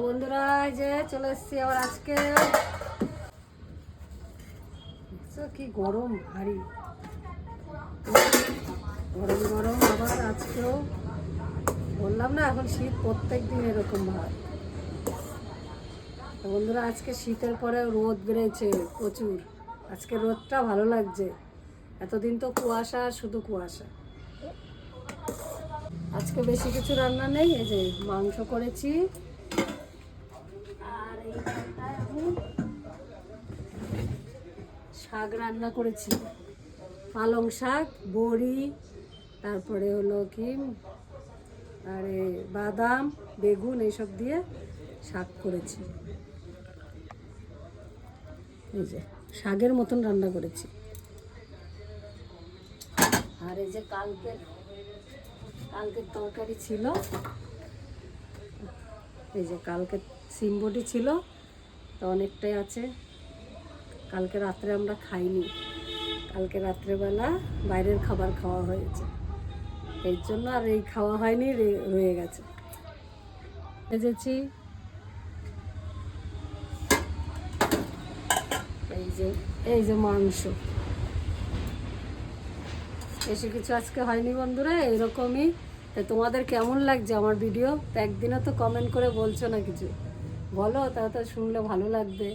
বন্ধুরা এই যে চলে এসেছি আবার আজকে। কি গরম ভারী, গরম গরম আবার আজকেও। বললাম না এখন শীত প্রত্যেক দিন এরকম ভাব। বন্ধুরা আজকে শীতের পরে রোদ বেড়েছে প্রচুর। আজকে রোদটা ভালো লাগছে, এতদিন তো কুয়াশা, শুধু কুয়াশা। আজকে বেশি কিছু রান্না নেই, এই যে মাংস করেছি আর এইখানটায় আমি শাক রান্না করেছি, পালং শাক, বড়ি, তারপরে হলো কি আরে বাদাম, বেগুন এইসব দিয়ে শাক করেছি। এই যে শাকের মতন রান্না করেছি। আর এই যে কালকের তরকারি ছিল, এই যে কালকে সিম বড়ি ছিল, তো অনেকটাই আছে। কালকে রাত্রে আমরা খাইনি, কালকে রাত্রেবেলা বাইরের খাবার খাওয়া হয়েছে, এই জন্য আর এই খাওয়া হয়নি, রয়ে গেছে। ভেজেছি এই যে মাংস, বেশি কিছু আজকে হয়নি বন্ধুরা, এরকমই। তা তোমাদের কেমন লাগছে আমার ভিডিও? তো একদিনও তো কমেন্ট করে বলছো না কিছু, বলো, তাহলে তো শুনলে ভালো লাগবে।